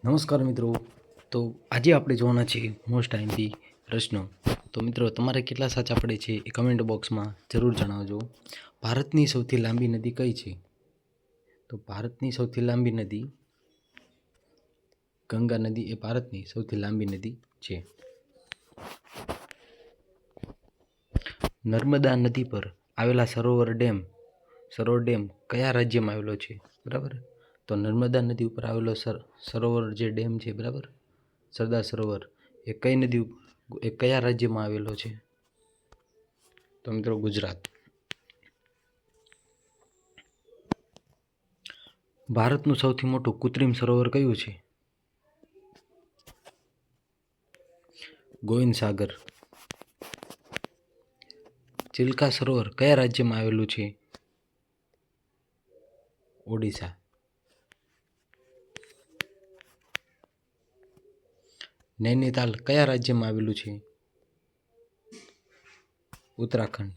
નમસ્કાર મિત્રો. તો આજે આપણે જોવાના છે મોસ્ટ આઈએમપી પ્રશ્નો. તો મિત્રો તમારે કેટલા સાચા પડે છે એ કમેન્ટ બોક્સમાં જરૂર જણાવજો. ભારતની સૌથી લાંબી નદી કઈ છે? તો ભારતની સૌથી લાંબી નદી ગંગા નદી એ ભારતની સૌથી લાંબી નદી છે. નર્મદા નદી પર આવેલા સરોવર ડેમ કયા રાજ્યમાં આવેલો છે? બરાબર. તો નર્મદા નદી ઉપર આવેલો સરોવર જે ડેમ છે, બરાબર, સરદાર સરોવર, એ કઈ નદી એ કયા રાજ્યમાં આવેલો છે? તો મિત્રો ગુજરાત. ભારતનું સૌથી મોટું કૃત્રિમ સરોવર કયું છે? ગોવિંદ સાગર. ચિલ્કા સરોવર કયા રાજ્યમાં આવેલું છે? ઓડિશા. નૈનીતાલ કયા રાજ્યમાં આવેલું છે? ઉત્તરાખંડ.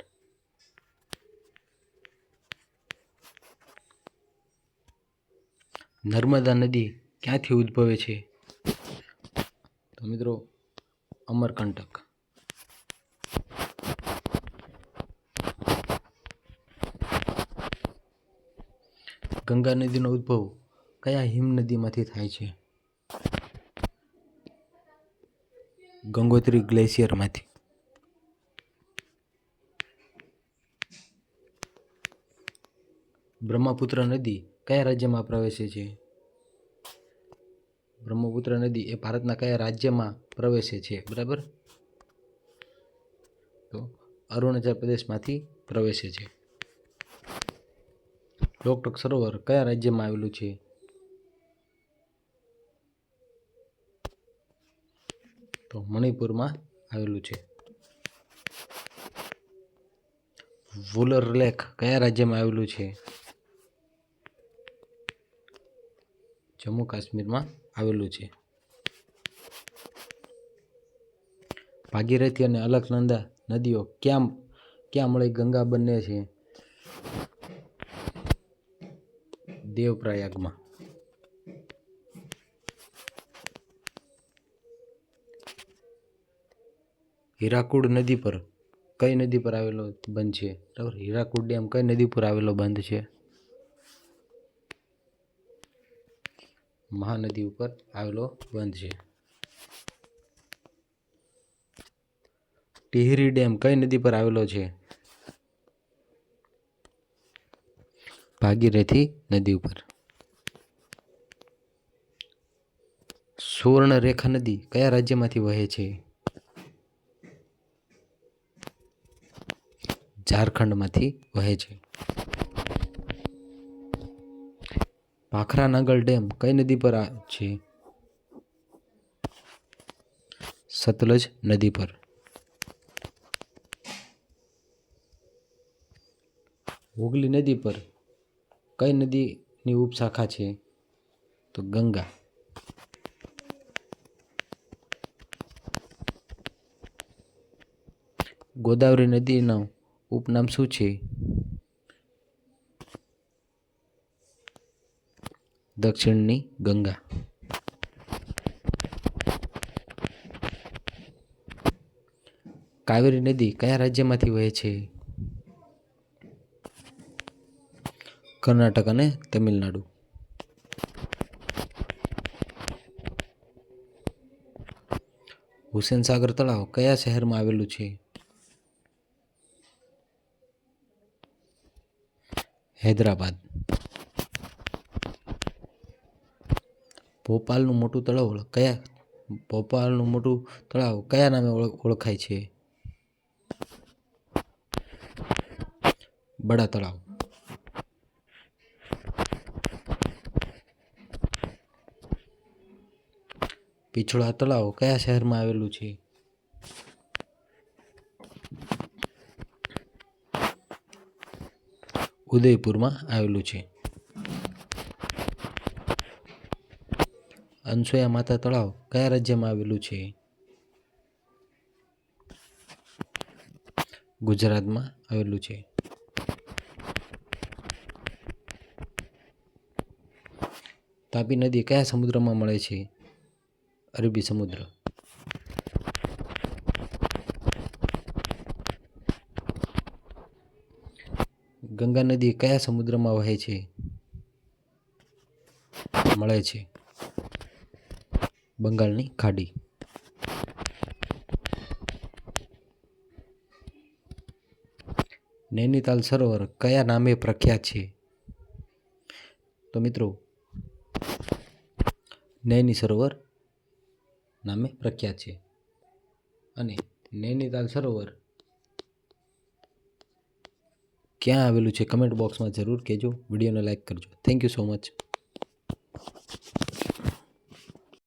નર્મદા નદી ક્યાંથી ઉદ્ભવે છે? તો મિત્રો અમરકંટક. ગંગા નદીનો ઉદ્ભવ કયા હિમનદીમાંથી થાય છે? ગંગોત્રી ગ્લેશિયરમાંથી. બ્રહ્મપુત્ર નદી કયા રાજ્યમાં પ્રવેશે છે? બ્રહ્મપુત્ર નદી એ ભારતના કયા રાજ્યમાં પ્રવેશે છે? બરાબર, તો અરુણાચલ પ્રદેશમાંથી પ્રવેશે છે. લોકટક સરોવર કયા રાજ્યમાં આવેલું છે? તો મણિપુરમાં આવેલું છે. વુલર લેક કયા રાજ્યમાં આવેલું છે? જમ્મુ કાશ્મીરમાં આવેલું છે. ભાગીરથી અને અલકનંદા નદીઓ ક્યાં મળી ગંગા બને છે? દેવપ્રયાગમાં. હીરાકુડ નદી પર કઈ નદી પર આવેલો બંધ છે? બરાબર, હીરાકુડ ડેમ કઈ નદી પર આવેલો બંધ છે? મહાનદી ઉપર આવેલો બંધ છે. ટિહરી ડેમ કઈ નદી પર આવેલો છે? ભાગીરથી નદી ઉપર. સુવર્ણરેખા નદી કયા રાજ્યમાંથી વહે છે? ઝારખંડમાંથી વહે છે. ભાખરા નાગલ ડેમ કઈ નદી પર છે? સતલજ નદી પર. હુગલી નદી પર કઈ નદીની ઉપશાખા છે? તો ગંગા. ગોદાવરી નદીનું ઉપનામ શું છે? દક્ષિણની ગંગા. કાવેરી નદી કયા રાજ્યમાંથી વહે છે? કર્ણાટક અને તમિલનાડુ. હુસેન સાગર તળાવ કયા શહેરમાં આવેલું છે? હૈદરાબાદ. ભોપાલનું મોટું તળાવ કયા નામે ઓળખાય છે? બડા તળાવ. પિછોડા તળાવ કયા શહેરમાં આવેલું છે? ઉદયપુરમાં આવેલું છે. અનસુયા માતા તળાવ કયા રાજ્યમાં આવેલું છે? ગુજરાતમાં આવેલું છે. તાપી નદી કયા સમુદ્રમાં મળે છે? અરબી સમુદ્ર. ગંગા નદી કયા સમુદ્રમાં વહે છે? મળે છે બંગાળની ખાડી. નૈનીતાલ સરોવર કયા નામે પ્રખ્યાત છે? તો મિત્રો નૈની સરોવર નામે પ્રખ્યાત છે. અને નૈનીતાલ સરોવર ક્યાં આવેલું છે કમેન્ટ બોક્સમાં જરૂર કહેજો. વિડીયોને લાઈક કરજો. Thank you so much.